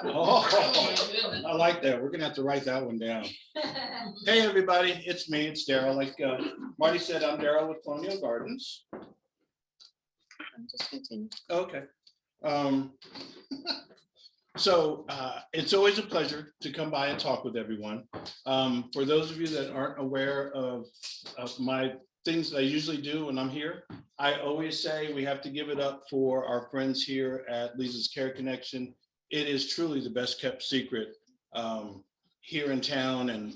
Oh, I like that. We're gonna have to write that one down. Hey, everybody, it's me, it's Daryl. Like Marty said, I'm Daryl with Colonial Gardens. Just continue. Okay. So it's always a pleasure to come by and talk with everyone. For those of you that aren't aware of my things that I usually do when I'm here, I always say we have to give it up for our friends here at Lisa's Care Connection. It is truly the best kept secret here in town and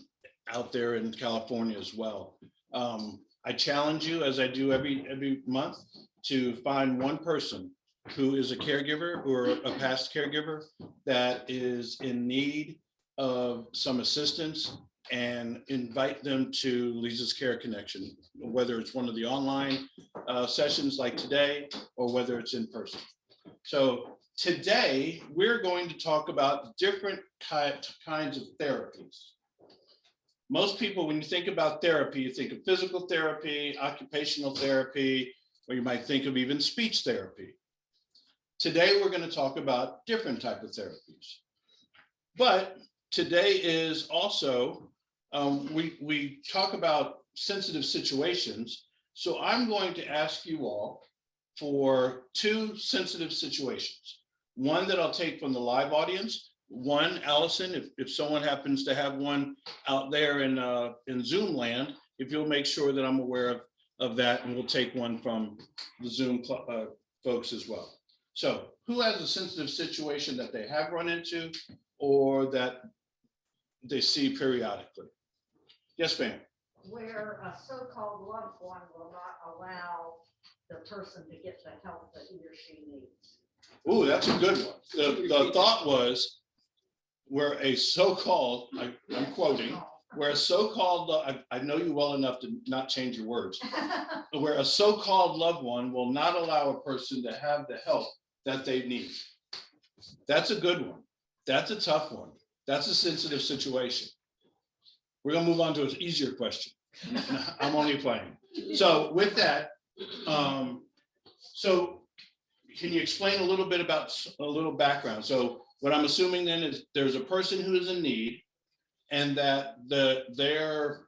out there in California as well. I challenge you, as I do every month, to find one person who is a caregiver or a past caregiver that is in need of some assistance and invite them to Lisa's Care Connection, whether it's one of the online sessions like today or whether it's in person. So today we're going to talk about different kinds of therapies. Most people, when you think about therapy, you think of physical therapy, occupational therapy, or you might think of even speech therapy. Today, we're going to talk about different types of therapies. But today is also, we talk about sensitive situations. So I'm going to ask you all for two sensitive situations. One that I'll take from the live audience. One, Allison, if someone happens to have one out there in Zoom land, if you'll make sure that I'm aware of that, and we'll take one from the Zoom folks as well. So who has a sensitive situation that they have run into or that they see periodically? Yes, ma'am. Where a so-called loved one will not allow the person to get the help that he or she needs. Ooh, that's a good one. The thought was where a so-called, I'm quoting, where a so-called, I know you well enough to not change your words, where a so-called loved one will not allow a person to have the help that they need. That's a good one. That's a tough one. That's a sensitive situation. We're gonna move on to an easier question. I'm only playing. So with that, so can you explain a little bit about a little background? So what I'm assuming then is there's a person who is in need and that their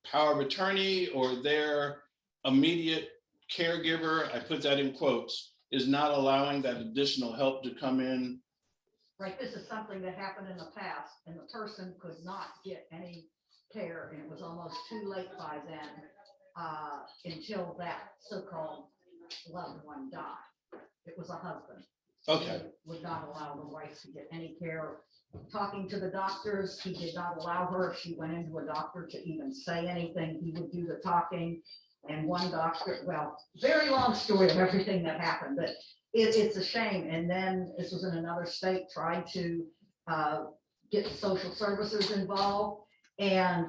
power of attorney or their immediate caregiver, I put that in quotes, is not allowing that additional help to come in. Right, this is something that happened in the past and the person could not get any care and it was almost too late by then until that so-called loved one died. It was a husband. Okay. He would not allow the wife to get any care. Talking to the doctors, he did not allow her. If she went into a doctor to even say anything, he would do the talking. And one doctor, well, very long story of everything that happened, but it's a shame. And then this was in another state, tried to get social services involved. And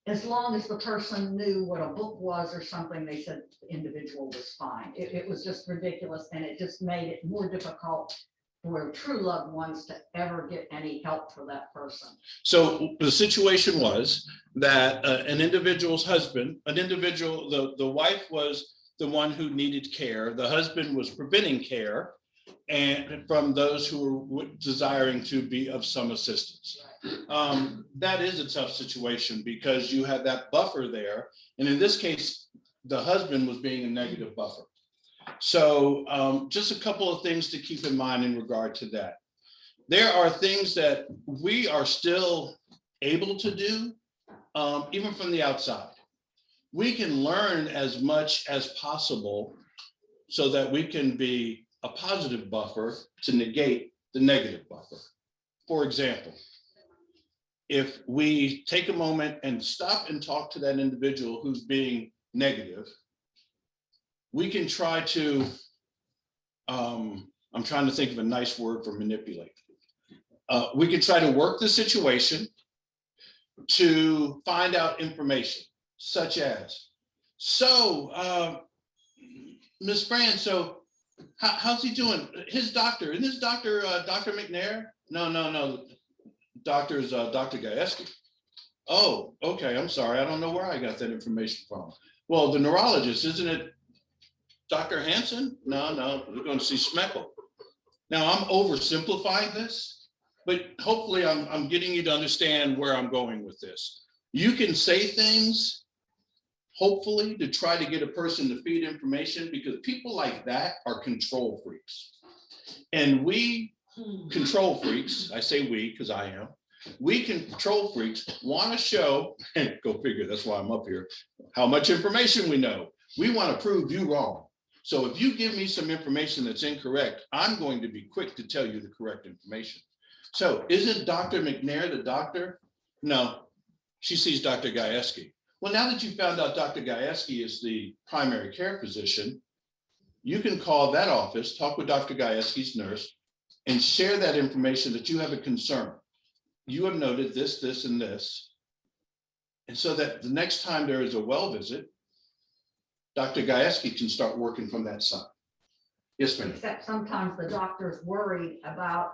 as long as the person knew what a book was or something, they said the individual was fine. It was just ridiculous. And it just made it more difficult for true loved ones to ever get any help for that person. So the situation was that an individual's husband, the wife was the one who needed care. The husband was preventing care and from those who were desiring to be of some assistance. That is a tough situation because you have that buffer there. And in this case, the husband was being a negative buffer. So just a couple of things to keep in mind in regard to that. There are things that we are still able to do, even from the outside. We can learn as much as possible so that we can be a positive buffer to negate the negative buffer. For example, if we take a moment and stop and talk to that individual who's being negative, we can try to, I'm trying to think of a nice word for manipulate. We can try to work the situation to find out information, such as, so, Ms. Fran, so how's he doing? His doctor, isn't his doctor Dr. McNair? No. Doctor's Dr. Gajewski. Oh, okay, I'm sorry. I don't know where I got that information from. Well, the neurologist, isn't it Dr. Hansen? No, we're going to see Smeckel. Now, I'm oversimplifying this, but hopefully I'm getting you to understand where I'm going with this. You can say things, hopefully, to try to get a person to feed information, because people like that are control freaks. And we control freaks, I say we because I am, we control freaks want to show, and go figure, that's why I'm up here, how much information we know. We want to prove you wrong. So if you give me some information that's incorrect, I'm going to be quick to tell you the correct information. So isn't Dr. McNair the doctor? No, she sees Dr. Gajewski. Well, now that you found out Dr. Gajewski is the primary care physician, you can call that office, talk with Dr. Gajewski's nurse, and share that information that you have a concern. You have noted this, this, and this. And so that the next time there is a well visit, Dr. Gajewski can start working from that side. Yes, ma'am. Except sometimes the doctor's worried about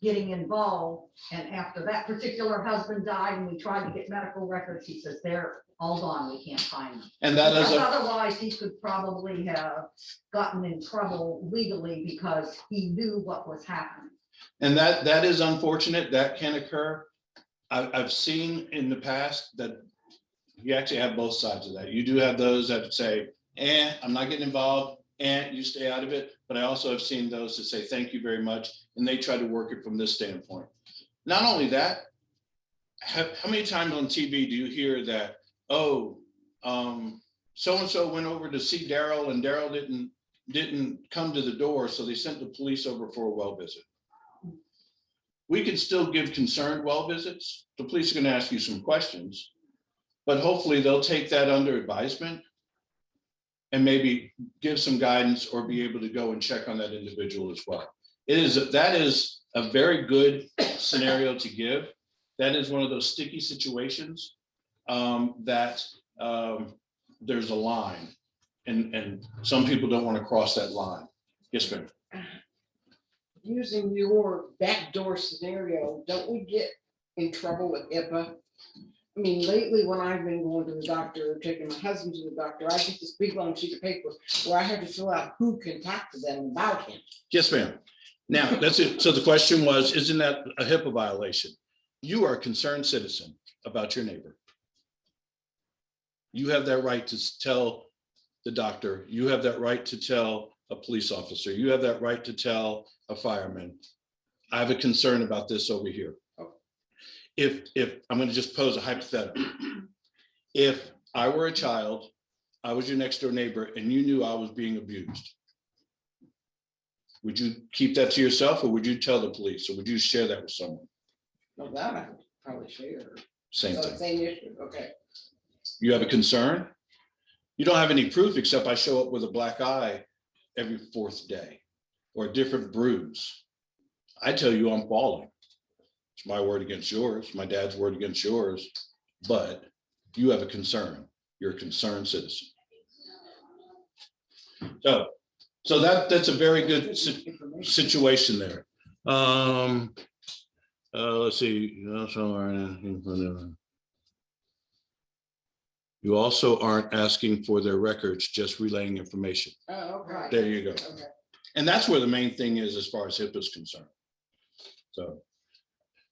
getting involved. And after that particular husband died and we tried to get medical records, he says, they're all gone, we can't find them. And that is Because a, otherwise he could probably have gotten in trouble legally because he knew what was happening. and that is unfortunate. That can occur. I've seen in the past that you actually have both sides of that. You do have those that say, I'm not getting involved, you stay out of it. But I also have seen those that say, thank you very much. And they try to work it from this standpoint. Not only that, how many times on TV do you hear that, so-and-so went over to see Daryl and Daryl didn't come to the door, so they sent the police over for a well visit. We can still give concerned well visits. The police are going to ask you some questions, but hopefully they'll take that under advisement and maybe give some guidance or be able to go and check on that individual as well. That is a very good scenario to give. That is one of those sticky situations that there's a line, and some people don't want to cross that line. Yes, ma'am. Using your backdoor scenario, don't we get in trouble with HIPAA? I mean, lately when I've been going to the doctor, taking my husband to the doctor, I get this big long sheet of paper where I have to fill out who can talk to them about him. Yes, ma'am. Now, that's it. So the question was, isn't that a HIPAA violation? You are a concerned citizen about your neighbor. You have that right to tell the doctor. You have that right to tell a police officer. You have that right to tell a fireman. I have a concern about this over here. If I'm going to just pose a hypothetical. If I were a child, I was your next door neighbor, and you knew I was being abused, would you keep that to yourself, or would you tell the police, or would you share that with someone? No, that I would probably share. Same thing. Same issue, okay. You have a concern. You don't have any proof except I show up with a black eye every fourth day or a different bruise. I tell you I'm falling. It's my word against yours, my dad's word against yours, but you have a concern. You're a concerned citizen. So that's a very good situation there. Let's see. You also aren't asking for their records, just relaying information. Oh, okay. There you go. Okay. And that's where the main thing is as far as HIPAA is concerned.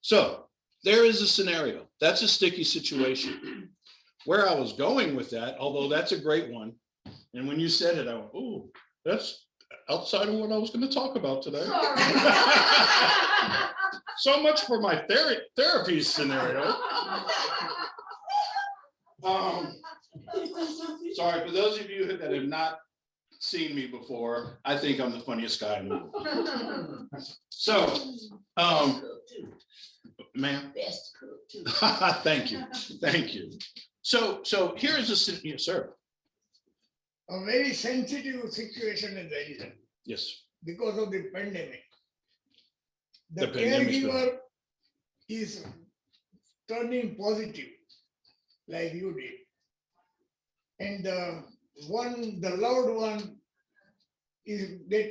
So there is a scenario. That's a sticky situation. Where I was going with that, although that's a great one. And when you said it, I went, oh, that's outside of what I was going to talk about today. So much for my therapy scenario. Sorry, for those of you that have not seen me before, I think I'm the funniest guy in the world. So, ma'am. Best cook too. Thank you. So here is a, yes, sir. A very sensitive situation is arisen Yes. because of the pandemic. The The pandemic's been- caregiver is turning positive, like you did. And the loved one that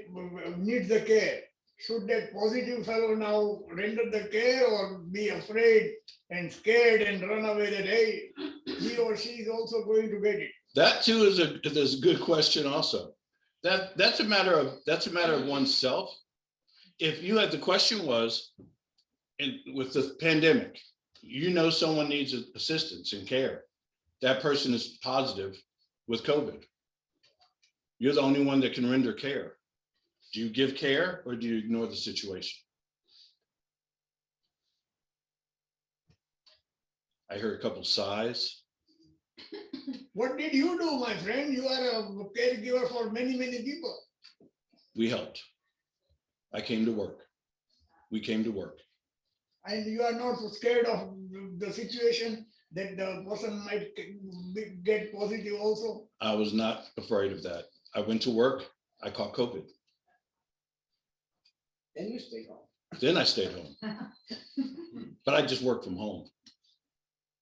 needs the care. Should that positive fellow now render the care or be afraid and scared and run away that, hey, he or she is also going to get it? That too is a good question also. That's a matter of oneself. if you had, the question was, with the pandemic, someone needs assistance and care. That person is positive with COVID. You're the only one that can render care. Do you give care or do you ignore the situation? I heard a couple sighs. What did you do, my friend? You are a caregiver for many, many people. We helped. I came to work. We came to work. And you are not so scared of the situation that the person might get positive also. I was not afraid of that. I went to work. I caught COVID. Then you stay home. Then I stayed home. But I just worked from home.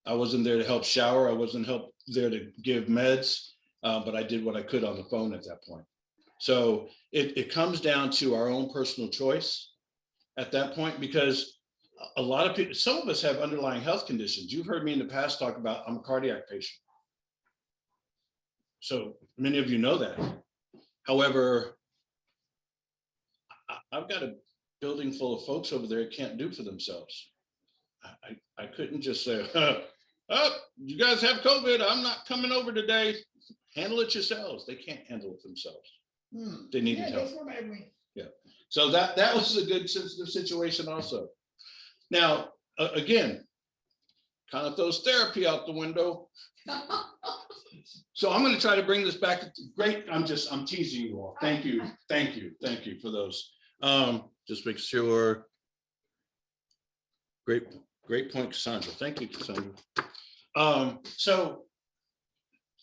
I wasn't there to help shower. I wasn't there to give meds, but I did what I could on the phone at that point. So it comes down to our own personal choice at that point, because a lot of people, some of us have underlying health conditions. You've heard me in the past talk about, I'm a cardiac patient. So many of you know that. However, I've got a building full of folks over there who can't do for themselves. I couldn't just say, oh, you guys have COVID, I'm not coming over today. Handle it yourselves. They can't handle it themselves. They needed help. That's what I mean. Yeah. So that was a good sensitive situation also. Now, again, kind of throws therapy out the window. So I'm going to try to bring this back. Great. I'm teasing you all. Thank you for those. Just make sure. Great point, Cassandra. Thank you, Cassandra. So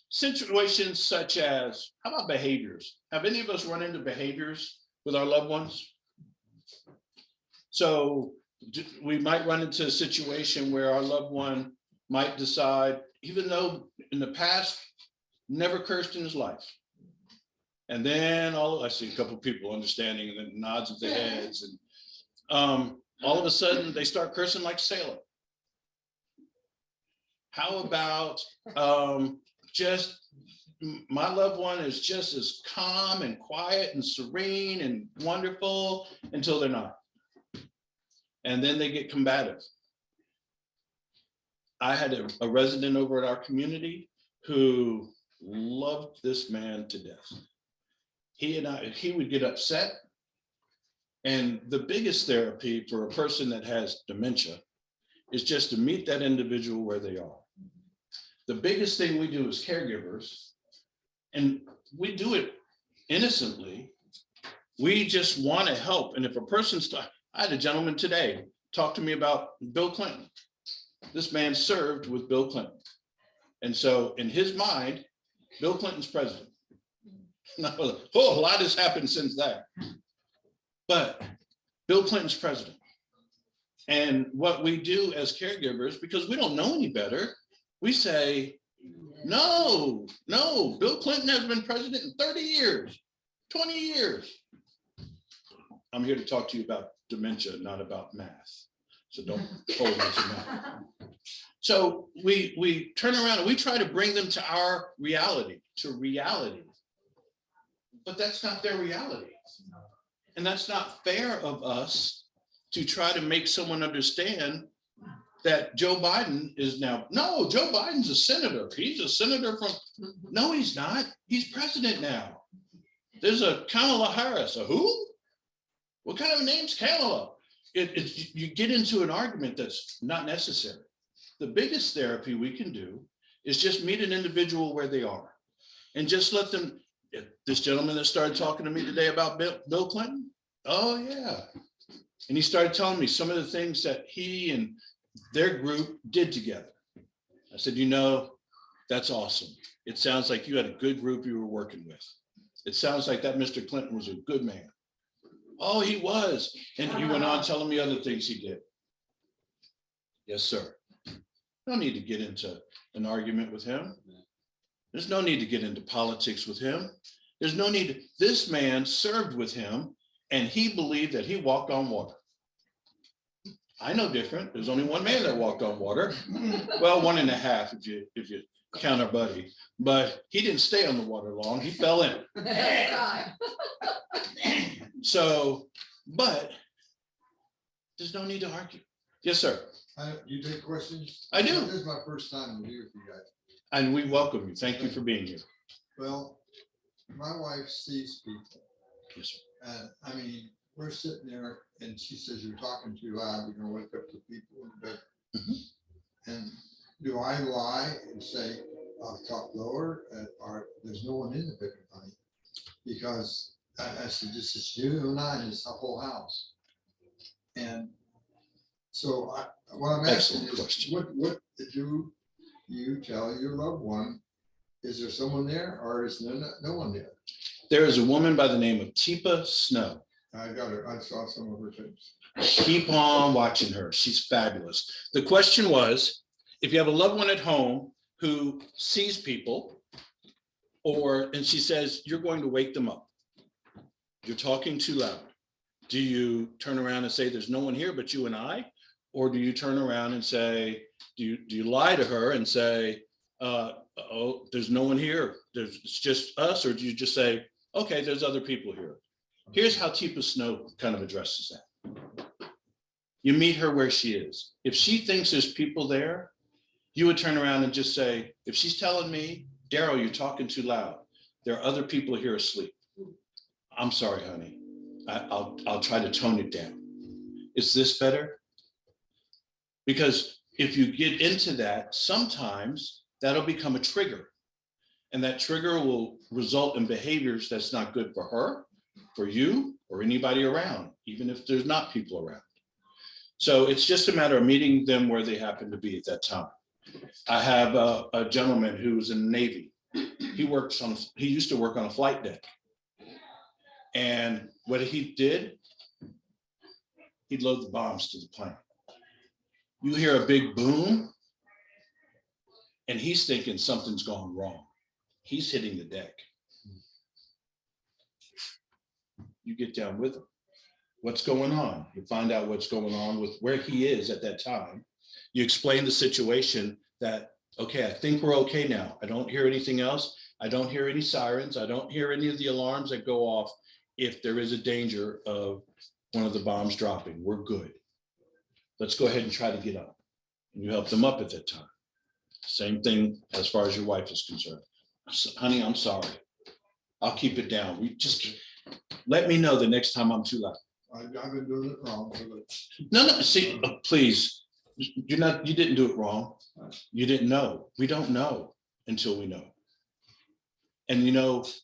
situations such as, how about behaviors? Have any of us run into behaviors with our loved ones? So we might run into a situation where our loved one might decide, even though in the past, never cursed in his life. And then I see a couple of people understanding and then nods of their heads. And all of a sudden they start cursing like a sailor. How about just my loved one is just as calm and quiet and serene and wonderful until they're not. And then they get combative. I had a resident over at our community who loved this man to death. He would get upset. And the biggest therapy for a person that has dementia is just to meet that individual where they are. The biggest thing we do as caregivers, and we do it innocently, we just want to help. And if a person's, I had a gentleman today talk to me about Bill Clinton. This man served with Bill Clinton. And so in his mind, Bill Clinton's president. A lot has happened since that. But Bill Clinton's president. And what we do as caregivers, because we don't know any better, we say, no, Bill Clinton has been president in 30 years, 20 years. I'm here to talk to you about dementia, not about math. So don't hold me to that. So we turn around and we try to bring them to our reality, but that's not their reality. And that's not fair of us to try to make someone understand that Joe Biden is now, no, Joe Biden's a senator. He's a senator from, no, he's not. He's president now. There's a Kamala Harris. A who? What kind of a name's Kamala? You get into an argument that's not necessary. The biggest therapy we can do is just meet an individual where they are and just let them, this gentleman that started talking to me today about Bill Clinton. Oh yeah. And he started telling me some of the things that he and their group did together. I said, that's awesome. It sounds like you had a good group you were working with. It sounds like that Mr. Clinton was a good man. Oh, he was. And he went on telling me other things he did. Yes, sir. No need to get into an argument with him. There's no need to get into politics with him. There's no need. This man served with him and he believed that he walked on water. I know different. There's only one man that walked on water. Well, 1.5 if you count our buddy, but he didn't stay on the water long. He fell in. So, but There's no need to argue. Yes, sir. You take questions? I do. This is my first time to be with you guys. And we welcome you. Thank you for being here. Well, my wife sees people, Yes, sir. and I mean, we're sitting there and she says, you're talking too loud, you're gonna wake up the people in the bed. And do I lie and say, I'll talk lower, or there's no one in the bedroom, honey? Because I said, this is you and I, and it's the whole house. And so what I'm asking Excellent is, question. what do you tell your loved one? Is there someone there, or is no one there? There is a woman by the name of Teepa Snow. I got her, I saw some of her things. Keep on watching her. She's fabulous. The question was, if you have a loved one at home who sees people, and she says, you're going to wake them up. You're talking too loud. Do you turn around and say, there's no one here but you and I? Or do you turn around and say, do you lie to her and say, oh, there's no one here, it's just us? Or do you just say, okay, there's other people here? Here's how Teepa Snow kind of addresses that. You meet her where she is. If she thinks there's people there, you would turn around and just say, if she's telling me, Daryl, you're talking too loud, there are other people here asleep. I'm sorry, honey. I'll try to tone it down. Is this better? Because if you get into that, sometimes that'll become a trigger. And that trigger will result in behaviors that's not good for her, for you, or anybody around, even if there's not people around. So it's just a matter of meeting them where they happen to be at that time. I have a gentleman who was in the Navy. He used to work on a flight deck. And what he did, he'd load the bombs to the plane. You hear a big boom, and he's thinking something's gone wrong. He's hitting the deck. You get down with him. What's going on? You find out what's going on with where he is at that time. You explain the situation that, okay, I think we're okay now. I don't hear anything else. I don't hear any sirens. I don't hear any of the alarms that go off if there is a danger of one of the bombs dropping. We're good. Let's go ahead and try to get up. And you help them up at that time. Same thing as far as your wife is concerned. Honey, I'm sorry. I'll keep it down. We just let me know the next time I'm too loud. I've been doing it wrong. No, see, please, you didn't do it wrong. You didn't know. We don't know until we know. And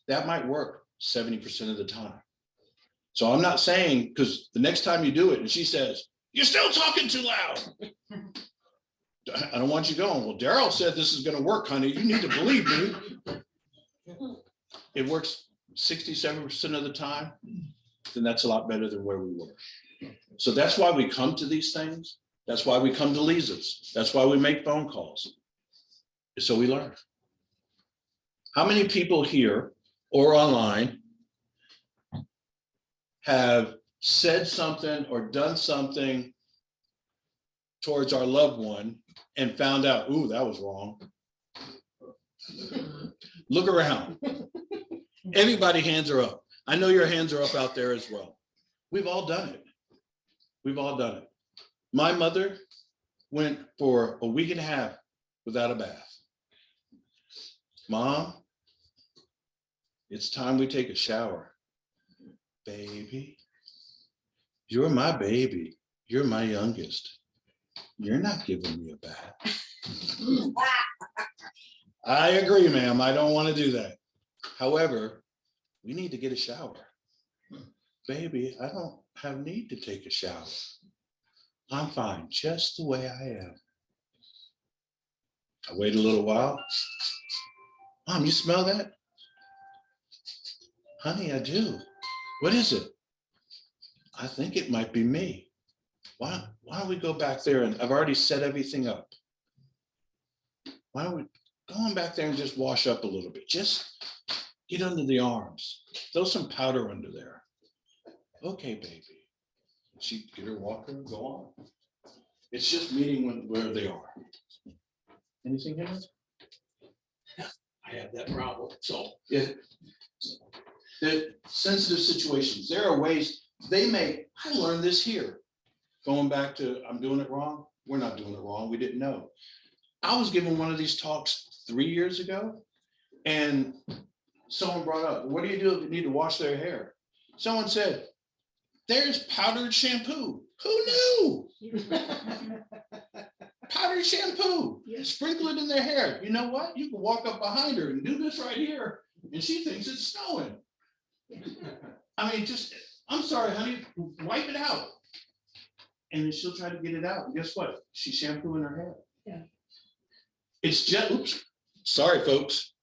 that might work 70% of the time. So I'm not saying, because the next time you do it and she says, you're still talking too loud, I don't want you going, well, Daryl said this is going to work, honey. You need to believe me. It works 67% of the time. Then that's a lot better than where we were. So that's why we come to these things. That's why we come to Lisa's. That's why we make phone calls. So we learn. How many people here or online have said something or done something towards our loved one and found out, ooh, that was wrong? Look around. Everybody hands are up. I know your hands are up out there as well. We've all done it. We've all done it. My mother went for a week and a half without a bath. Mom, it's time we take a shower. Baby, you're my baby. You're my youngest. You're not giving me a bath. I agree, ma'am. I don't want to do that. However, we need to get a shower. Baby, I don't have need to take a shower. I'm fine just the way I am. I wait a little while. Mom, you smell that? Honey, I do. What is it? I think it might be me. Why don't we go back there, and I've already set everything up. Why don't we go on back there and just wash up a little bit? Just get under the arms. Throw some powder under there. Okay, baby. She get her walker and go on. It's just meeting where they are. Anything else? I have that problem. So the sensitive situations, there are ways I learned this here. going back to, I'm doing it wrong. We're not doing it wrong. We didn't know. I was giving one of these talks 3 years ago, and someone brought up, what do you do if you need to wash their hair? Someone said, there's powdered shampoo. Who knew? Powdered shampoo. Sprinkle it in their hair. You know what? You can walk up behind her and do this right here, and she thinks it's snowing. I mean, just, I'm sorry, honey, wipe it out. And then she'll try to get it out. And guess what? She's shampooing her hair. Yeah. It's just, oops, sorry, folks.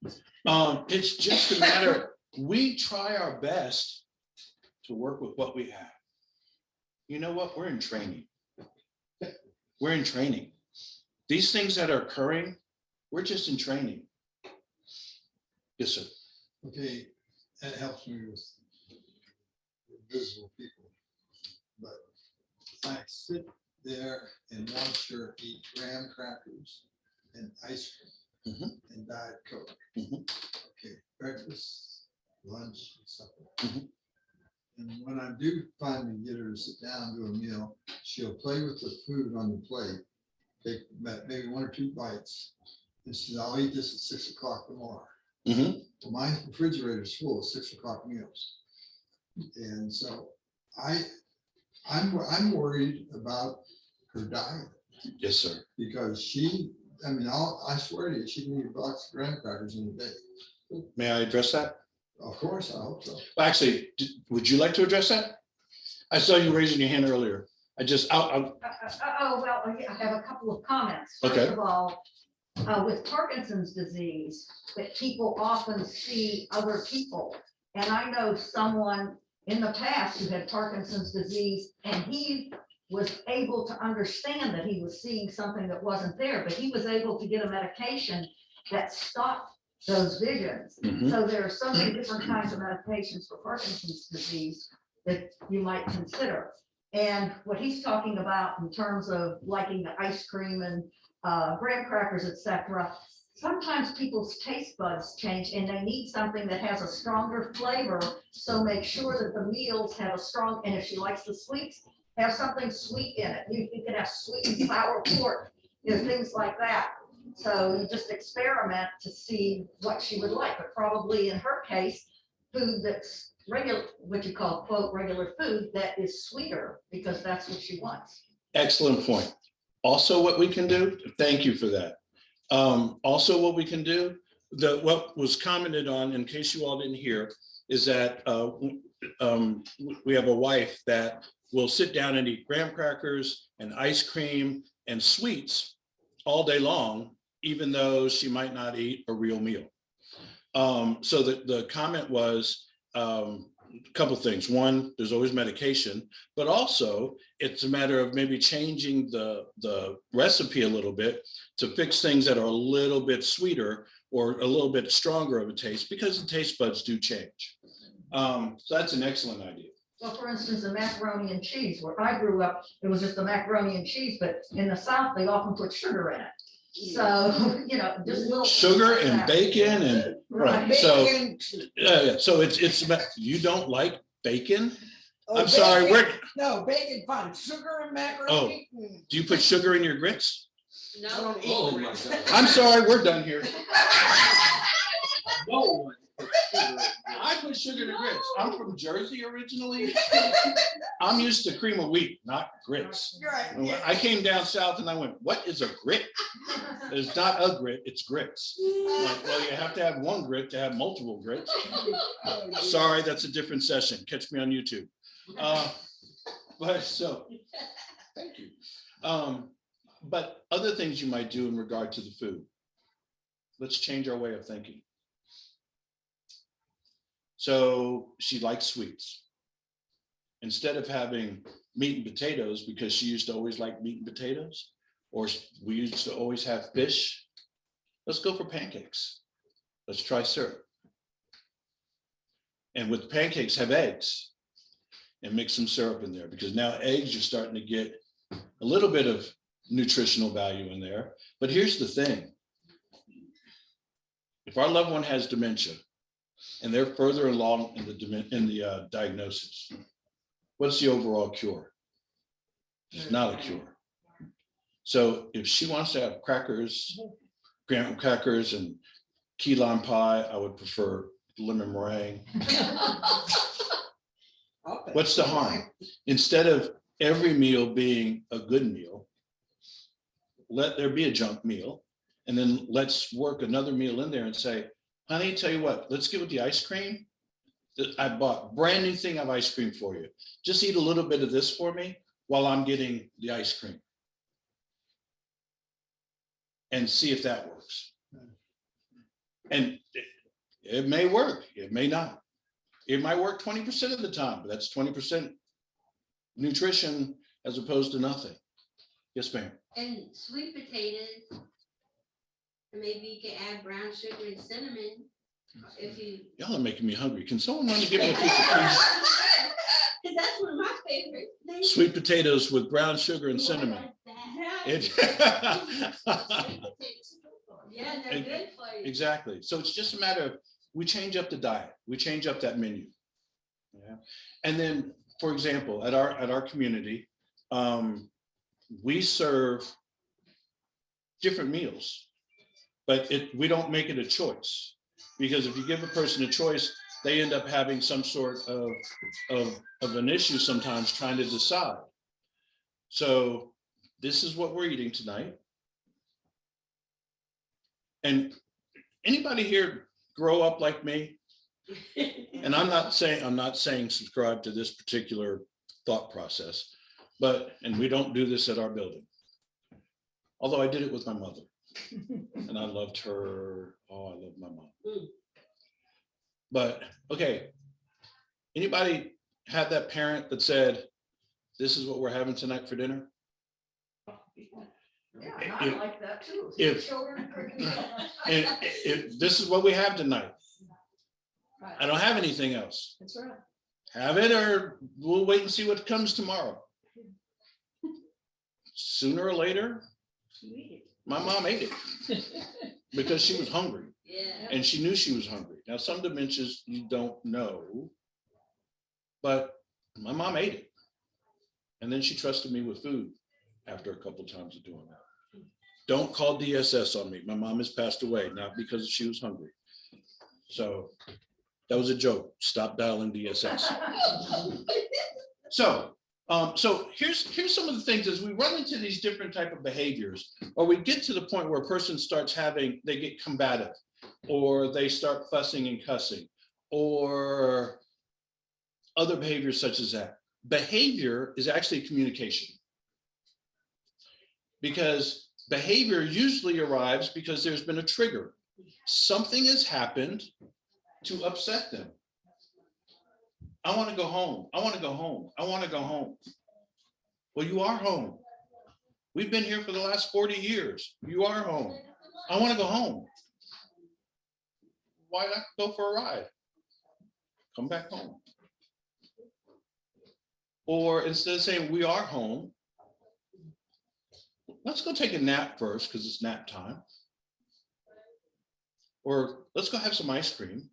It's just a matter, we try our best to work with what we have. You know what? We're in training. We're in training. These things that are occurring, we're just in training. Yes, sir. Okay, that helps me with visible people. But I sit there and watch her eat graham crackers and ice cream and Diet Coke. Okay, breakfast, lunch, and supper. And when I do finally get her to sit down and do a meal, she'll play with the food on the plate, take maybe 1 or 2 bites, and says, I'll eat this at 6 o'clock tomorrow. Well, my refrigerator is full of 6 o'clock meals. And so I'm worried about her diet. Yes, sir. Because I swear to you, she can eat a box of graham crackers in a day. May I address that? Of course, I hope so. Actually, would you like to address that? I saw you raising your hand earlier. I Well, I have a couple of comments. Okay. First of all, with Parkinson's disease, that people often see other people. And I know someone in the past who had Parkinson's disease, and he was able to understand that he was seeing something that wasn't there, but he was able to get a medication that stopped those visions. So there are so many different kinds of medications for Parkinson's disease that you might consider. And what he's talking about in terms of liking the ice cream and graham crackers, etc. Sometimes people's taste buds change and they need something that has a stronger flavor. So make sure that the meals have a strong, and if she likes the sweets, have something sweet in it. You can have sweet and sour pork, things like that. So you just experiment to see what she would like, but probably in her case, food that's regular, what you call quote, regular food that is sweeter because that's what she wants. excellent point. Also, what we can do, thank you for that. Also, what we can do, what was commented on, in case you all didn't hear, is that we have a wife that will sit down and eat graham crackers and ice cream and sweets all day long, even though she might not eat a real meal. So the comment was a couple of things. One, there's always medication, but also it's a matter of maybe changing the recipe a little bit to fix things that are a little bit sweeter or a little bit stronger of a taste, because the taste buds do change. So that's an excellent idea. Well, for instance, the macaroni and cheese, where I grew up, it was just the macaroni and cheese, but in the South, they often put sugar in it. So, just little. Sugar and bacon and, right, so, Bacon. yeah, so it's about, you don't like bacon? Oh, I'm sorry, bacon. No, bacon fine, sugar and macaroni. do you put sugar in your grits? I don't eat Oh my grits. God. I'm sorry, we're done here. No one puts sugar in grits. I put sugar in grits. I'm from Jersey originally. I'm used to cream of wheat, not grits. Right, yeah. I came down south and I went, what is a grit? It's not a grit, it's grits. I'm like, well, you have to have one grit to have multiple grits. Sorry, that's a different session. Catch me on YouTube. But so, thank you. But other things you might do in regard to the food. Let's change our way of thinking. So she likes sweets. Instead of having meat and potatoes, because she used to always like meat and potatoes, or we used to always have fish, let's go for pancakes. Let's try syrup. And with pancakes, have eggs and mix some syrup in there, because now eggs are starting to get a little bit of nutritional value in there. But here's the thing. If our loved one has dementia and they're further along in the diagnosis, what's the overall cure? It's not a cure. So if she wants to have crackers, graham crackers and key lime pie, I would prefer lemon meringue. Okay. What's the harm? Instead of every meal being a good meal, let there be a junk meal. And then let's work another meal in there and say, honey, tell you what, let's get with the ice cream. I bought brand new thing of ice cream for you. Just eat a little bit of this for me while I'm getting the ice cream. And see if that works. And it may work, it may not. It might work 20% of the time, but that's 20% nutrition as opposed to nothing. Yes, ma'am. And sweet potatoes, and maybe you can add brown sugar and cinnamon if you. Y'all are making me hungry. Can someone run and get me a piece of cheese? Cause that's one of my favorites. Sweet potatoes with brown sugar and cinnamon. It- Yeah, they're good for you. Exactly. So it's just a matter of, we change up the diet, we change up that menu. Yeah. And then, for example, at our community, we serve different meals, but we don't make it a choice. Because if you give a person a choice, they end up having some sort of an issue sometimes trying to decide. So this is what we're eating tonight. And anybody here grow up like me? And I'm not saying subscribe to this particular thought process, and we don't do this at our building. Although I did it with my mother and I loved her. Oh, I love my mom. But okay, anybody had that parent that said, this is what we're having tonight for dinner? Yeah, and I like that too. if- Children. And if this is what we have tonight, Right. I don't have anything else. That's right. Have it, or we'll wait and see what comes tomorrow. Sooner or later, my mom ate it because she was hungry Yeah. and she knew she was hungry. Now, some dementias you don't know, but my mom ate it. And then she trusted me with food after a couple of times of doing that. Don't call DSS on me. My mom has passed away, not because she was hungry. So that was a joke. Stop dialing DSS. So here's some of the things as we run into these different type of behaviors, or we get to the point where a person starts they get combative, or they start fussing and cussing, or other behaviors such as that. Behavior is actually communication. Because behavior usually arrives because there's been a trigger. Something has happened to upset them. I want to go home. I want to go home. I want to go home. Well, you are home. We've been here for the last 40 years. You are home. I want to go home. Why not go for a ride? Come back home. Or instead of saying we are home, let's go take a nap first because it's nap time. Or let's go have some ice cream.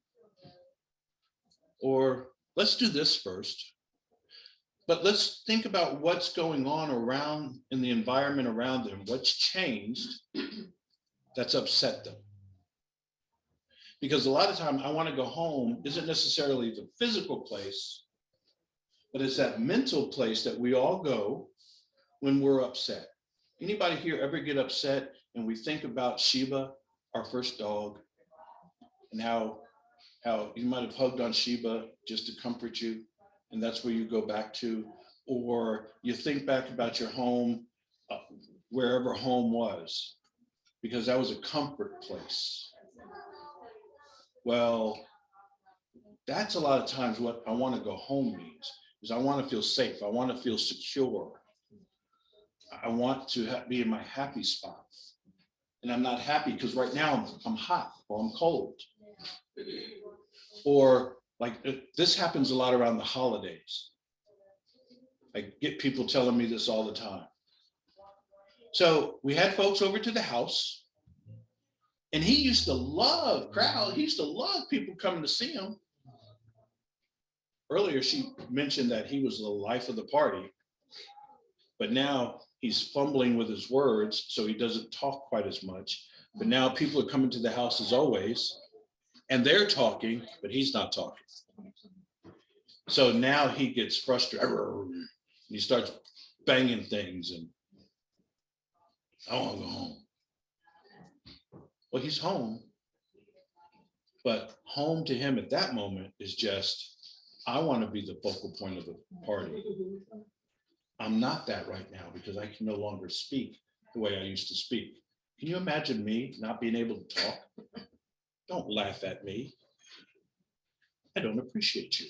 Or let's do this first. But let's think about what's going on around in the environment around them, what's changed that's upset them. Because a lot of time I want to go home isn't necessarily the physical place, but it's that mental place that we all go when we're upset. Anybody here ever get upset and we think about Sheba, our first dog, and how you might have hugged on Sheba just to comfort you, and that's where you go back to, or you think back about your home, wherever home was, because that was a comfort place. Well, that's a lot of times what I want to go home means, is I want to feel safe. I want to feel secure. I want to be in my happy spot. And I'm not happy because right now I'm hot or I'm cold. Or like this happens a lot around the holidays. I get people telling me this all the time. So we had folks over to the house, and he used to love crowd. He used to love people coming to see him. Earlier, she mentioned that he was the life of the party. but now he's fumbling with his words, so he doesn't talk quite as much. But now people are coming to the house as always, and they're talking, but he's not talking. So now he gets frustrated. He starts banging things and I want to go home. Well, he's home, but home to him at that moment is just, I want to be the focal point of the party. I'm not that right now because I can no longer speak the way I used to speak. Can you imagine me not being able to talk? Don't laugh at me. I don't appreciate you.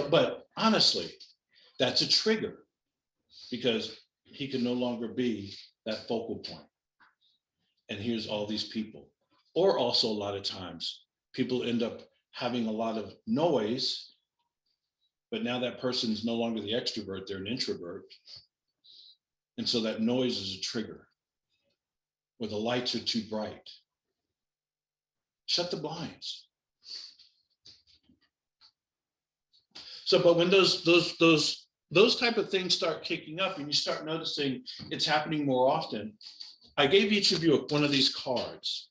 But honestly, that's a trigger because he can no longer be that focal point. And here's all these people. Or also a lot of times people end up having a lot of noise, but now that person's no longer the extrovert, they're an introvert. And so that noise is a trigger, or the lights are too bright. Shut the blinds. So, but when those type of things start kicking up and you start noticing it's happening more often, I gave each of you one of these cards.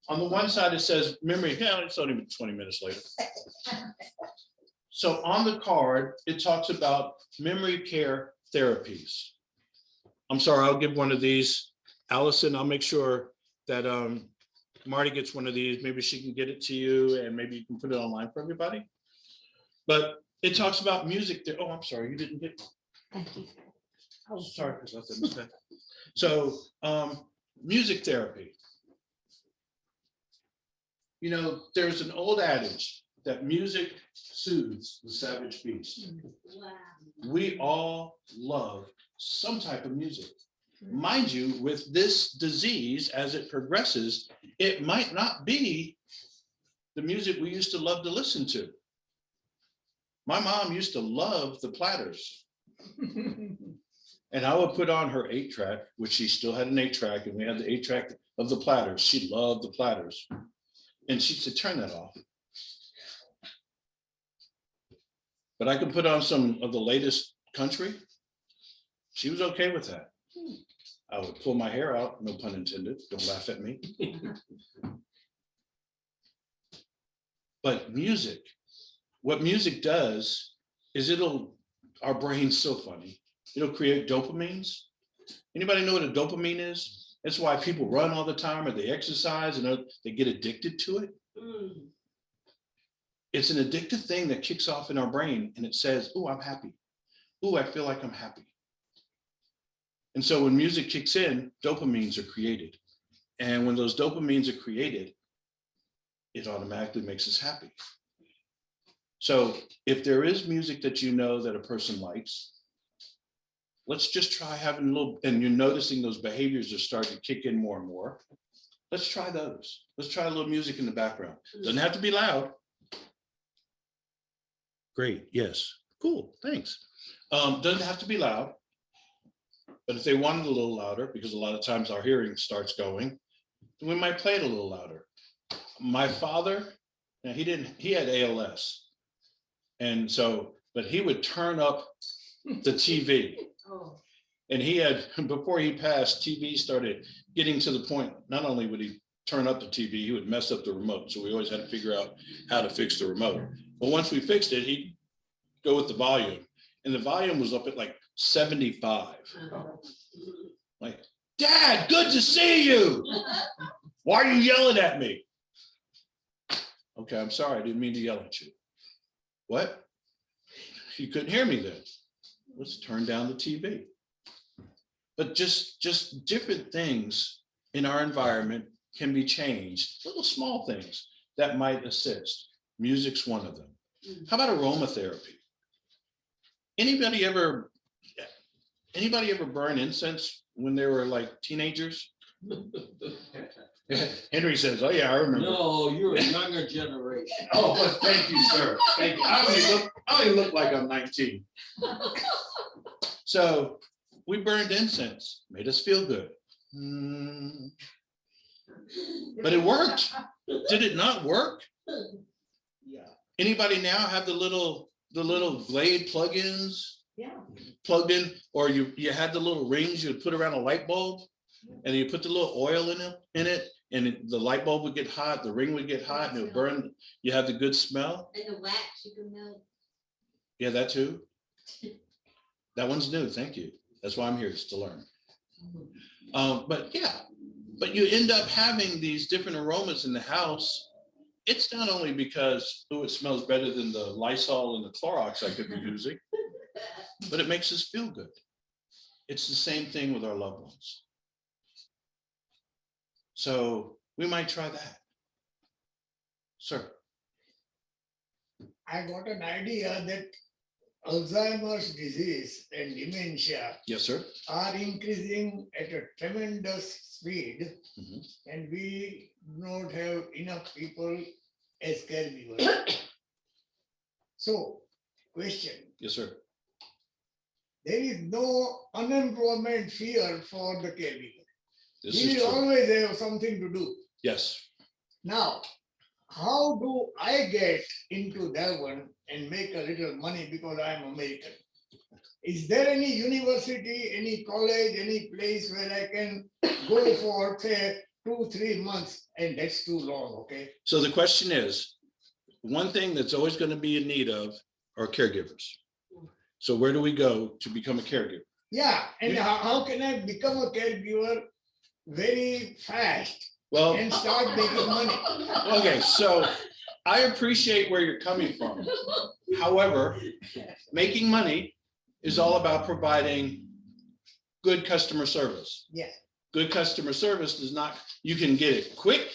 On the one side, it says memory, yeah, it's only been 20 minutes later. So on the card, it talks about memory care therapies. I'm sorry, I'll give one of these. Allison, I'll make sure that Marty gets one of these. Maybe she can get it to you and maybe you can put it online for everybody. But it talks about music. Oh, I'm sorry, you didn't get one. Thank you. Oh, sorry. So music therapy. You know, there's an old adage that music soothes the savage beast. Wow. We all love some type of music. Mind you, with this disease, as it progresses, it might not be the music we used to love to listen to. My mom used to love the Platters. And I would put on her 8-track, which she still had an 8-track, and we had the 8-track of the Platters. She loved the Platters. And she'd say, turn that off. But I could put on some of the latest country. She was okay with that. I would pull my hair out, no pun intended, don't laugh at me. But music, what music does is our brain's so funny. It'll create dopamines. Anybody know what a dopamine is? That's why people run all the time or they exercise and they get addicted to it. It's an addictive thing that kicks off in our brain and it says, oh, I'm happy. Oh, I feel like I'm happy. And so when music kicks in, dopamines are created. And when those dopamines are created, it automatically makes us happy. So if there is music that you know that a person likes, let's just try having a little, and you're noticing those behaviors are starting to kick in more and more. Let's try those. Let's try a little music in the background. Doesn't have to be loud. Great, yes, cool, thanks. Doesn't have to be loud. But if they want it a little louder, because a lot of times our hearing starts going, we might play it a little louder. My father, now he had ALS. And so, but he would turn up the TV. And he had, before he passed, TV started getting to the point, not only would he turn up the TV, he would mess up the remote. So we always had to figure out how to fix the remote. But once we fixed it, he'd go with the volume. And the volume was up at like 75. Like, Dad, good to see you. Why are you yelling at me? Okay, I'm sorry, I didn't mean to yell at you. What? You couldn't hear me then. Let's turn down the TV. But just different things in our environment can be changed, little small things that might assist. Music's one of them. How about aromatherapy? Anybody ever burn incense when they were like teenagers? Henry says, oh yeah, I remember. No, you're a younger generation. Oh, but thank you, sir. Thank you. I only look like I'm 19. So we burned incense, made us feel good. But it worked. Did it not work? Yeah. Anybody now have the little Glade plugins Yeah. plugged in, or you had the little rings you'd put around a light bulb, and you put the little oil in it, and the light bulb would get hot, the ring would get hot, and it would burn. You have the good smell. And the wax you can melt. Yeah, that too. That one's new. Thank you. That's why I'm here, is to learn. But yeah, but you end up having these different aromas in the house. It's not only because, oh, it smells better than the Lysol and the Clorox I could be using, but it makes us feel good. It's the same thing with our loved ones. So we might try that. Sir. I got an idea that Alzheimer's disease and dementia Yes, sir. are increasing at a tremendous speed, Mhm. and we don't have enough people as caregivers. So, question, Yes, sir. there is no unemployment fear for the caregiver. This He is will true. always have something to do. Yes. Now, how do I get into that one and make a little money because I'm American? Is there any university, any college, any place where I can go for, say, 2-3 months, and that's too long, okay? So the question is, one thing that's always going to be in need of are caregivers. So where do we go to become a caregiver? Yeah, and Yeah. how can I become a caregiver very fast Well, and start making money? okay, so I appreciate where you're coming from. However, making money is all about providing good customer service. Yeah. Good customer service does not, you can get it quick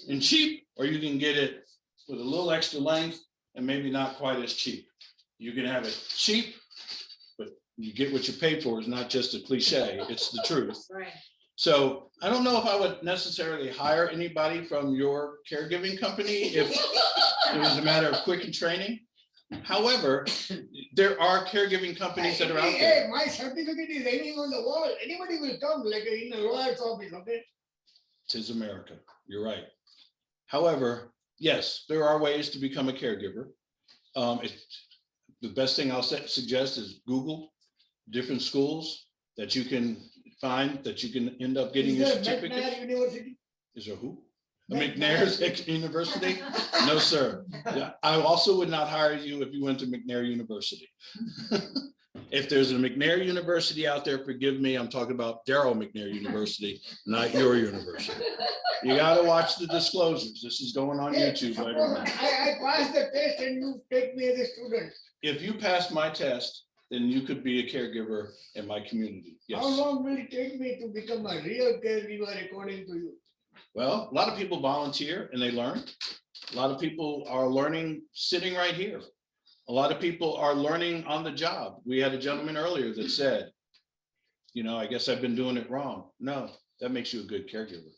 and cheap, or you can get it with a little extra length and maybe not quite as cheap. You can have it cheap, but you get what you pay for is not just a cliche, it's the truth. Right. So I don't know if I would necessarily hire anybody from your caregiving company if it was a matter of quick and training. However, there are caregiving companies that are out Hey, there. my certificate is hanging on the wall. Anybody will come, like in a lawyer's office, okay? 'Tis America. You're right. However, yes, there are ways to become a caregiver. The best thing I'll suggest is Google different schools that you can find that you can end up getting Is your there certificate. McNair University? Is there who? McNair. McNair's University? No, sir. Yeah, I also would not hire you if you went to McNair University. If there's a McNair University out there, forgive me, I'm talking about Daryl McNair University, not your university. You gotta watch the disclosures. This is going on Hey, YouTube suppose later on. I passed the test and you take me as a student. If you pass my test, then you could be a caregiver in my community. How Yes. long will it take me to become a real caregiver according to you? Well, a lot of people volunteer and they learn. A lot of people are learning sitting right here. A lot of people are learning on the job. We had a gentleman earlier that said, I guess I've been doing it wrong. No, that makes you a good caregiver.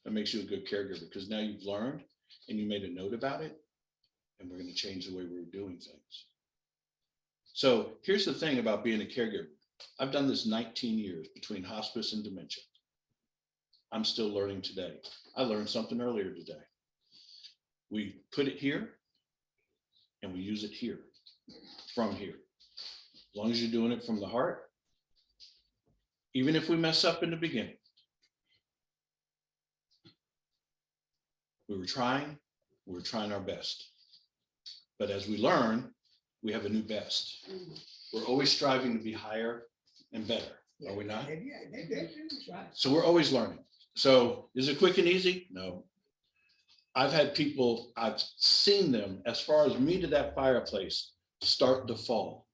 That makes you a good caregiver because now you've learned and you made a note about it. And we're going to change the way we're doing things. So here's the thing about being a caregiver. I've done this 19 years between hospice and dementia. I'm still learning today. I learned something earlier today. We put it here and we use it here, from here. As long as you're doing it from the heart, even if we mess up in the beginning. We were trying our best. But as we learn, we have a new best. We're always striving to be higher and better, are we not? That's right. So we're always learning. So is it quick and easy? No. I've had people, I've seen them as far as me to that fireplace start to fall.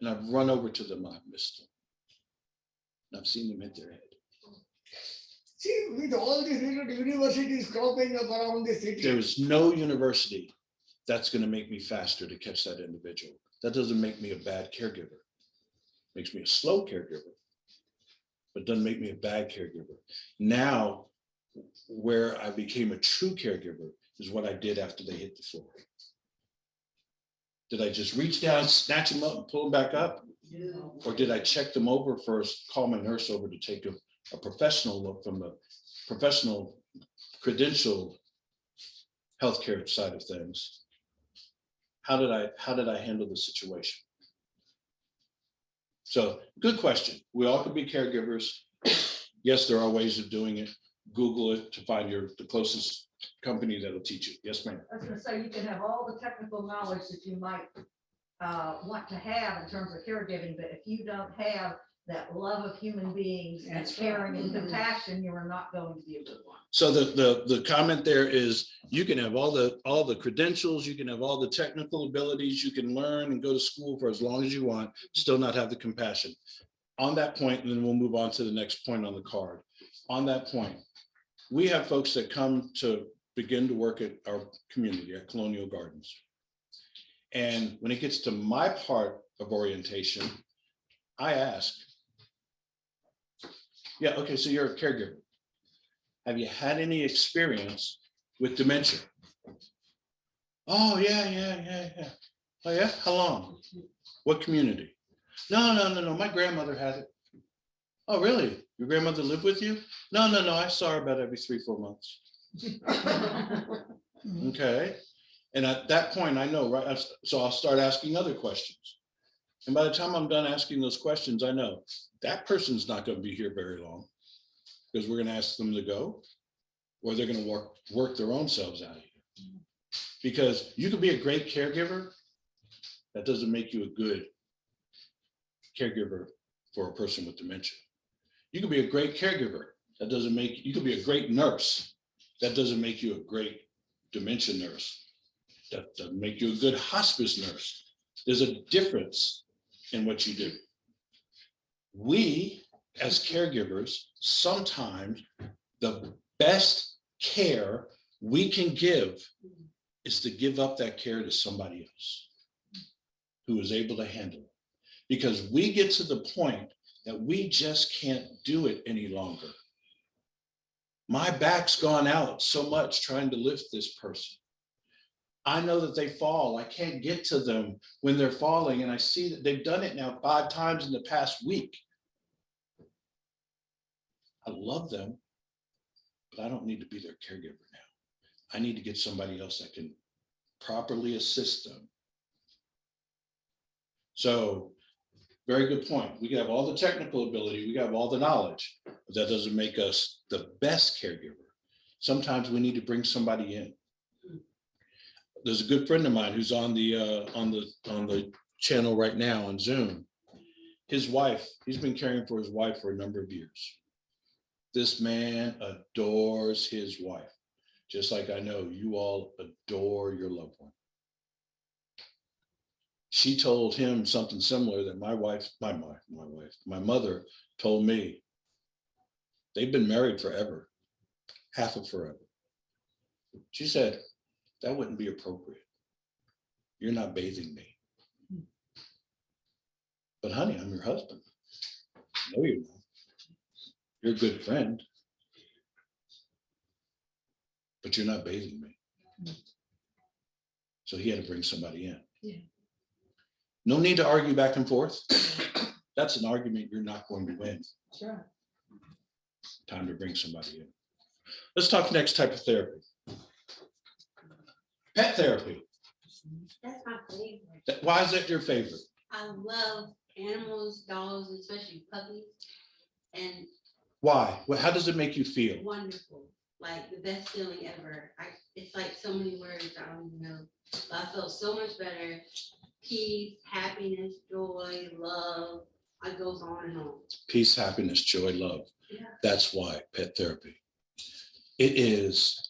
And I've run over to them, I've missed them. And I've seen them hit their head. See, with all these little universities cropping up around the city. There is no university that's going to make me faster to catch that individual. That doesn't make me a bad caregiver. Makes me a slow caregiver, but doesn't make me a bad caregiver. Now, where I became a true caregiver is what I did after they hit the floor. Did I just reach down, snatch them up and pull them back up? Or did I check them over first, call my nurse over to take a professional look from the professional credentialed healthcare side of things, how did I handle the situation? So good question. We all could be caregivers. Yes, there are ways of doing it. Google it to find the closest company that'll teach you. Yes, ma'am. I was gonna say, you can have all the technical knowledge that you might want to have in terms of caregiving, but if you don't have that love of human beings and That's caring and right. compassion, you are not going to be a good one. So the comment there is you can have all the credentials, you can have all the technical abilities, you can learn and go to school for as long as you want, still not have the compassion. On that point, and then we'll move on to the next point on the card. On that point, we have folks that come to begin to work at our community at Colonial Gardens. And when it gets to my part of orientation, I ask, yeah, okay, so you're a caregiver. Have you had any experience with dementia? Oh, yeah. Oh, yeah, how long? What community? No, my grandmother had it. Oh, really? Your grandmother lived with you? No, I saw her about every 3-4 months. Okay. And at that point, I know, right? So I'll start asking other questions. And by the time I'm done asking those questions, I know that person's not going to be here very long because we're going to ask them to go, or they're going to work their own selves out of here. Because you could be a great caregiver. That doesn't make you a good caregiver for a person with dementia. You could be a great caregiver. That doesn't make, you could be a great nurse. That doesn't make you a great dementia nurse. That doesn't make you a good hospice nurse. There's a difference in what you do. We, as caregivers, sometimes the best care we can give is to give up that care to somebody else who is able to handle it. Because we get to the point that we just can't do it any longer. My back's gone out so much trying to lift this person. I know that they fall. I can't get to them when they're falling. And I see that they've done it now 5 times in the past week. I love them, but I don't need to be their caregiver now. I need to get somebody else that can properly assist them. So, very good point. We can have all the technical ability, we can have all the knowledge, but that doesn't make us the best caregiver. Sometimes we need to bring somebody in. There's a good friend of mine who's on the channel right now on Zoom. His wife, he's been caring for his wife for a number of years. This man adores his wife, just like I know you all adore your loved one. She told him something similar that my mother told me. They've been married forever, half of forever. She said, that wouldn't be appropriate. You're not bathing me. But honey, I'm your husband. No, you're not. You're a good friend. But you're not bathing me. So he had to bring somebody in. Yeah. No need to argue back and forth. That's an argument you're not going to win. Sure. Time to bring somebody in. Let's talk next type of therapy. Pet therapy. That's my favorite. Why is that your favorite? I love animals, dogs, especially puppies, and Why? Well, how does it make you feel? wonderful. Like the best feeling ever. It's like so many words, I don't even know. But I felt so much better. Peace, happiness, joy, love. It goes on and on. Peace, happiness, joy, love. Yeah. That's why pet therapy. It is.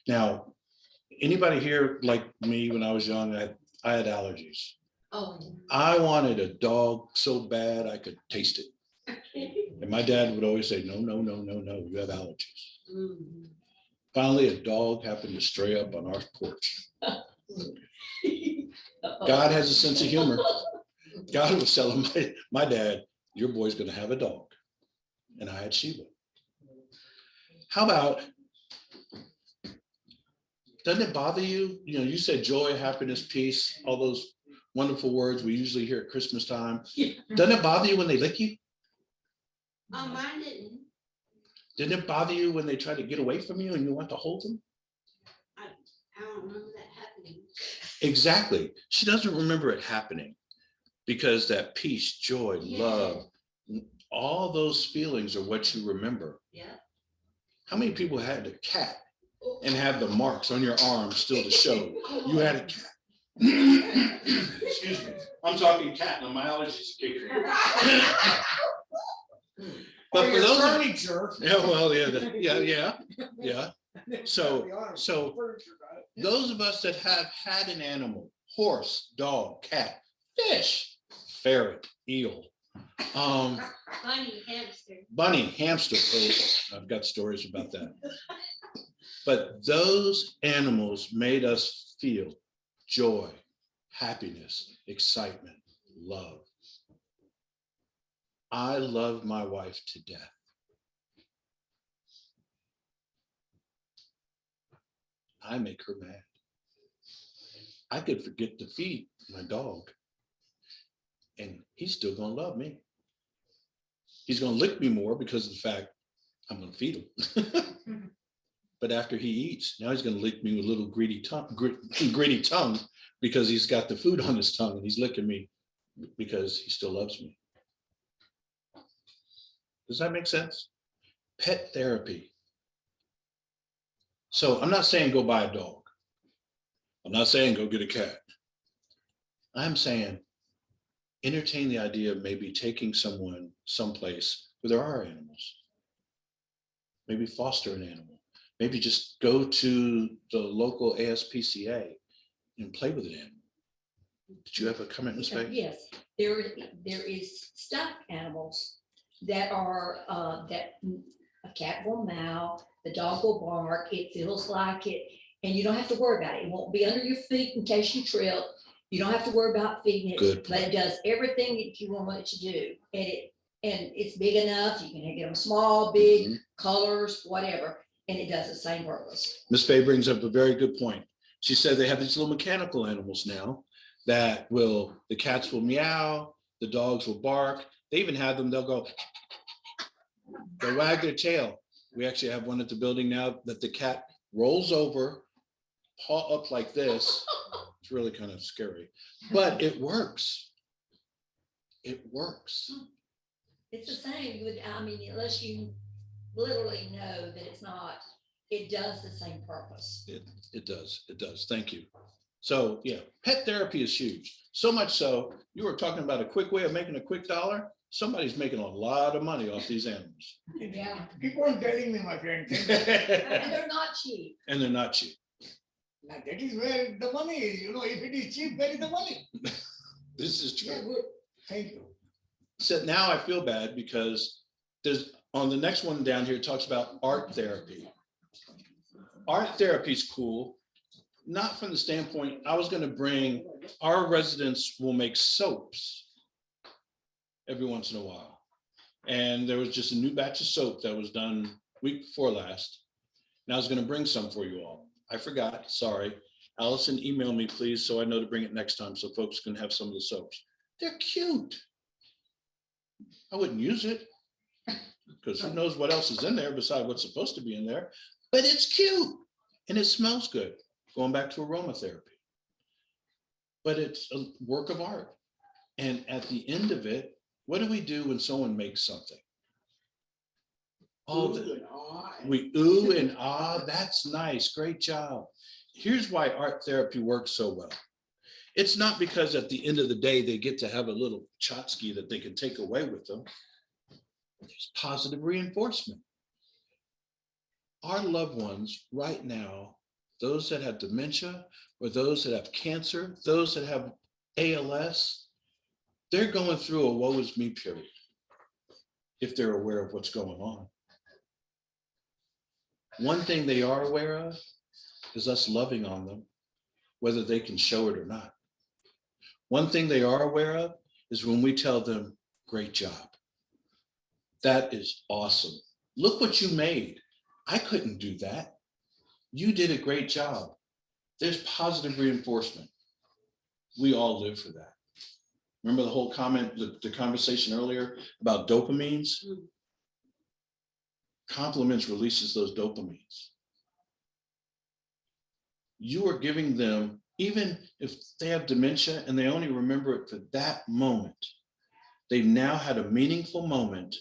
Now, anybody here like me when I was young, I had allergies. Oh, I wanted a dog so bad I could taste it. And my dad would always say, no, you have allergies. Mhm. Finally, a dog happened to stray up on our porch. God has a sense of humor. God was telling my dad, your boy's gonna have a dog. And I had Sheba. How about, doesn't it bother you? You know, you said joy, happiness, peace, all those wonderful words we usually hear at Christmas time. Doesn't it bother you when they lick you? Mine didn't. Didn't it bother you when they try to get away from you and you want to hold them? don't remember that happening. Exactly. She doesn't remember it happening because that peace, joy, Yeah. love, all those feelings are what you remember. Yeah. How many people had a cat and have the marks on your arm still to show you had a cat? Excuse me. I'm talking cat and my allergies are kicking in. But Or for your those, furniture. yeah, well, yeah. So those of us that have had an animal, horse, dog, cat, fish, ferret, eel, Bunny, hamster. bunny, hamster, oh, I've got stories about that. But those animals made us feel joy, happiness, excitement, love. I love my wife to death. I make her mad. I could forget to feed my dog, and he's still gonna love me. He's gonna lick me more because of the fact I'm gonna feed him. But after he eats, now he's gonna lick me with a little greedy tongue because he's got the food on his tongue and he's licking me because he still loves me. Does that make sense? Pet therapy. So I'm not saying go buy a dog. I'm not saying go get a cat. I'm saying entertain the idea of maybe taking someone someplace where there are animals. Maybe foster an animal. Maybe just go to the local ASPCA and play with an animal. Did you have a comment, Ms. Faye? Yes, there is stuffed animals that are, that a cat will meow, the dog will bark, it feels like it, and you don't have to worry about it. It won't be under your feet in case you trip. You don't have to worry about feeding it. Good. But it does everything that you want it to do. And it's big enough. You can get them small, big, colors, whatever, and it does the same purpose. Ms. Faye brings up a very good point. She said they have these little mechanical animals now that the cats will meow, the dogs will bark. They even have them, they'll wag their tail. We actually have one at the building now that the cat rolls over, paw up like this. It's really kind of scary, but it works. It works. It's the same with, I mean, unless you literally know that it's not, it does the same purpose. It does. Thank you. So yeah, pet therapy is huge. So much so, you were talking about a quick way of making a quick dollar. Somebody's making a lot of money off these animals. Yeah. Keep on telling me, my friend. And they're not cheap. And they're not cheap. Now, that is where the money is, if it is cheap, where is the money? This is Yeah, true. good. Thank you. So now I feel bad because there's on the next one down here, it talks about art therapy. Art therapy is cool, not from the standpoint, I was going to bring, our residents will make soaps every once in a while. And there was just a new batch of soap that was done week before last. And I was going to bring some for you all. I forgot, sorry. Allison, email me, please, so I know to bring it next time so folks can have some of the soaps. They're cute. I wouldn't use it because who knows what else is in there besides what's supposed to be in there, but it's cute and it smells good. Going back to aromatherapy. But it's a work of art. And at the end of it, what do we do when someone makes something? We ooh and ah, that's nice, great job. Here's why art therapy works so well. It's not because at the end of the day, they get to have a little tchotchke that they can take away with them. There's positive reinforcement. Our loved ones right now, those that have dementia or those that have cancer, those that have ALS, they're going through a woe is me period if they're aware of what's going on. One thing they are aware of is us loving on them, whether they can show it or not. One thing they are aware of is when we tell them, great job. That is awesome. Look what you made. I couldn't do that. You did a great job. There's positive reinforcement. We all live for that. Remember the whole comment, the conversation earlier about dopamines? Compliments releases those dopamines. you are giving them, even if they have dementia and they only remember it for that moment, they've now had a meaningful moment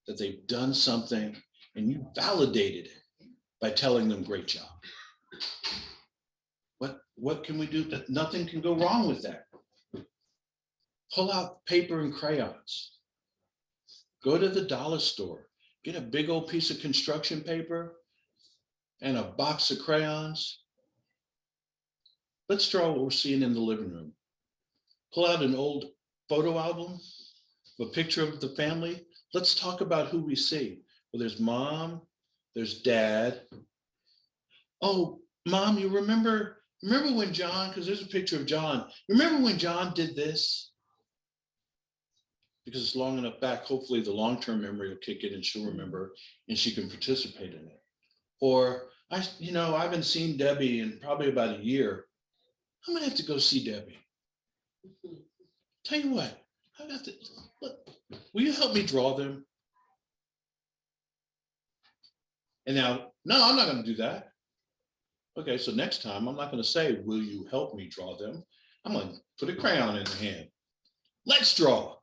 that they've done something, and you validated it by telling them, great job. What can we do? Nothing can go wrong with that. Pull out paper and crayons. Go to the dollar store, get a big old piece of construction paper and a box of crayons. Let's draw what we're seeing in the living room. Pull out an old photo album, a picture of the family. Let's talk about who we see. Well, there's mom, there's dad. Oh, mom, you remember when John, because there's a picture of John. Remember when John did this? Because it's long enough back, hopefully the long-term memory will kick in and she'll remember and she can participate in it. Or, I haven't seen Debbie in probably about a year. I'm gonna have to go see Debbie. Tell you what, I have to, look, will you help me draw them? And now, no, I'm not gonna do that. Okay, so next time I'm not gonna say, will you help me draw them? I'm gonna put a crayon in the hand. Let's draw.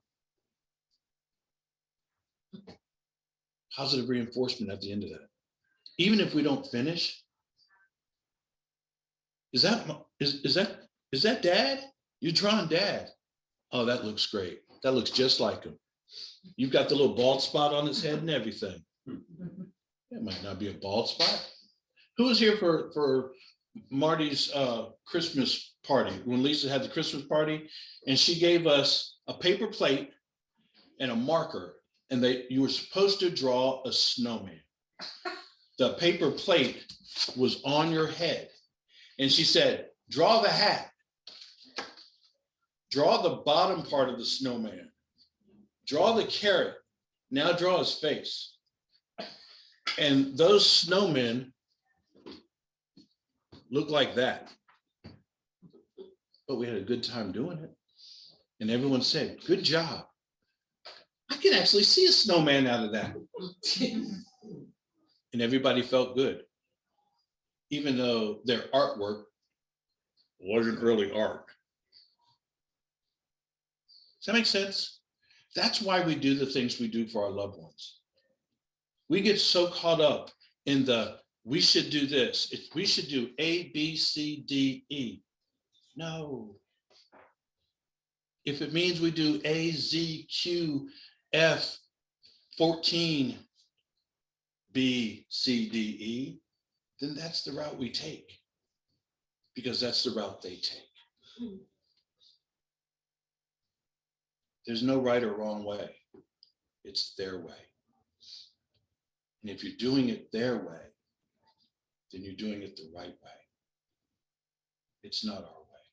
Positive reinforcement at the end of that. Even if we don't finish, is that dad? You're drawing dad. Oh, that looks great. That looks just like him. You've got the little bald spot on his head and everything. It might not be a bald spot. Who was here for Marty's Christmas party, when Lisa had the Christmas party, and she gave us a paper plate and a marker, and you were supposed to draw a snowman. The paper plate was on your head, and she said, draw the hat, draw the bottom part of the snowman, draw the carrot, now draw his face. And those snowmen look like that. But we had a good time doing it. And everyone said, good job. I can actually see a snowman out of that. And everybody felt good, even though their artwork wasn't really art. Does that make sense? That's why we do the things we do for our loved ones. We get so caught up in we should do this. We should do A, B, C, D, E. No. If it means we do A, Z, Q, F, 14, B, C, D, E, then that's the route we take, because that's the route they take. There's no right or wrong way. It's their way. And if you're doing it their way, then you're doing it the right way. It's not our way.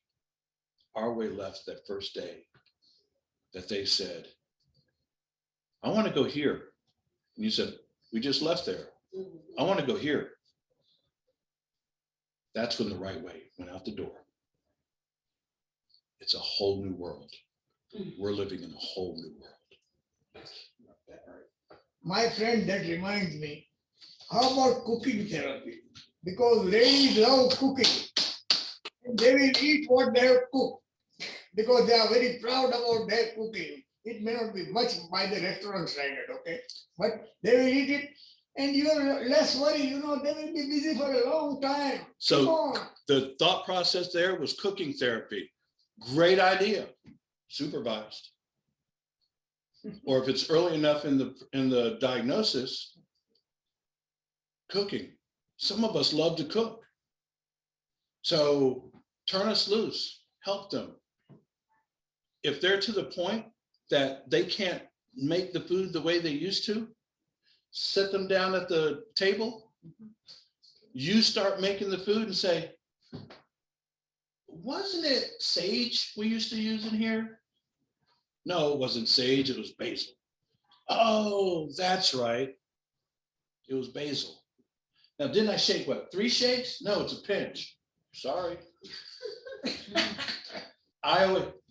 Our way left that first day that they said, I want to go here. And you said, we just left there. I want to go here. That's when the right way went out the door. It's a whole new world. We're living in a whole new world. My friend, that reminds me, how about cooking therapy? Because ladies love cooking. And they will eat what they have cooked because they are very proud about their cooking. It may not be much by the restaurant standard, okay? But they will eat it and you are less worried, they will be busy for a long time. So the thought process there was cooking therapy. Great idea, supervised. Or if it's early enough in the diagnosis, cooking. Some of us love to cook. So turn us loose, help them. If they're to the point that they can't make the food the way they used to, sit them down at the table. You start making the food and say, wasn't it sage we used to use in here? No, it wasn't sage, it was basil. Oh, that's right. It was basil. Now, didn't I shake what, 3 shakes? No, it's a pinch. Sorry.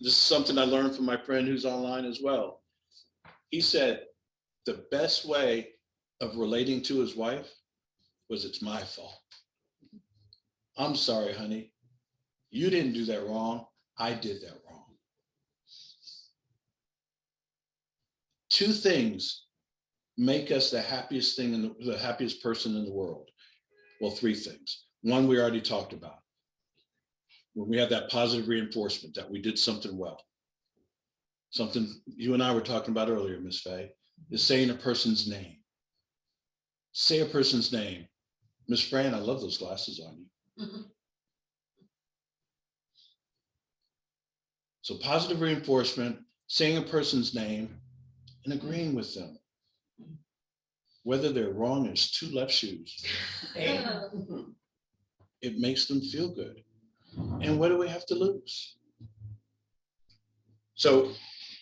This is something I learned from my friend who's online as well. He said the best way of relating to his wife was, it's my fault. I'm sorry, honey. You didn't do that wrong. I did that wrong. Two things make us the happiest thing in the happiest person in the world. Well, three things. One, we already talked about. When we have that positive reinforcement that we did something well. Something you and I were talking about earlier, Miss Faye, is saying a person's name. Say a person's name. Miss Fran, I love those glasses on you. So positive reinforcement, saying a person's name and agreeing with them. Whether they're wrong as two left shoes, it makes them feel good. And what do we have to lose? So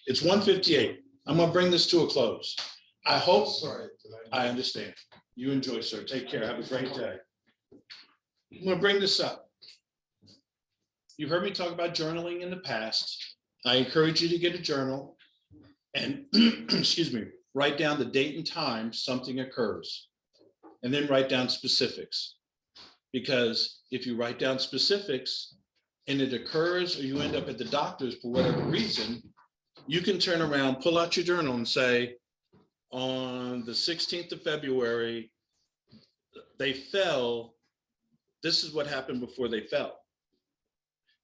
it's 1:58. I'm gonna bring this to a close. I hope, Sorry. I understand. You enjoy, sir. Take care. Have a great day. I'm gonna bring this up. You've heard me talk about journaling in the past. I encourage you to get a journal and, excuse me, write down the date and time something occurs. And then write down specifics. Because if you write down specifics and it occurs or you end up at the doctor's for whatever reason, you can turn around, pull out your journal and say, on the 16th of February, they fell. This is what happened before they fell.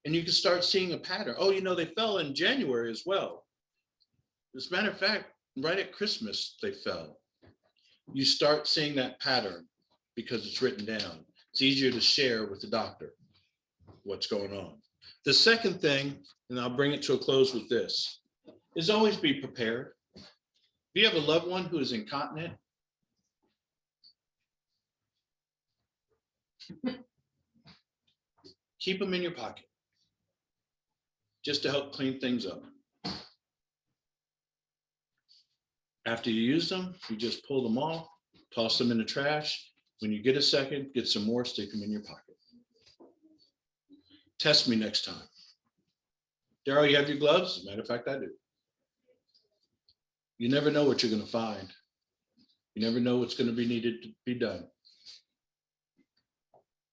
And you can start seeing a pattern. Oh, you know, they fell in January as well. As a matter of fact, right at Christmas, they fell. You start seeing that pattern because it's written down. It's easier to share with the doctor what's going on. The second thing, and I'll bring it to a close with this, is always be prepared. If you have a loved one who is incontinent, keep them in your pocket just to help clean things up. After you use them, you just pull them off, toss them in the trash. When you get a second, get some more, stick them in your pocket. Test me next time. Daryl, you have your gloves? As a matter of fact, I do. You never know what you're going to find. You never know what's going to be needed to be done.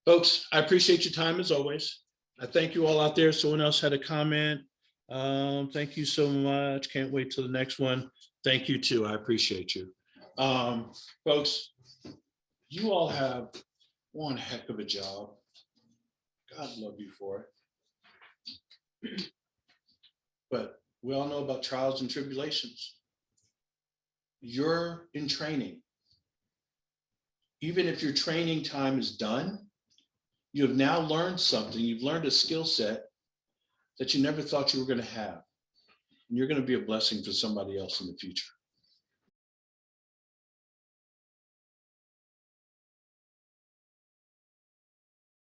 Folks, I appreciate your time as always. I thank you all out there. Someone else had a comment. Thank you so much. Can't wait till the next one. Thank you too. I appreciate you. Folks, you all have one heck of a job. God love you for it. But we all know about trials and tribulations. You're in training. Even if your training time is done, you have now learned something. You've learned a skill set that you never thought you were going to have. And you're going to be a blessing for somebody else in the future.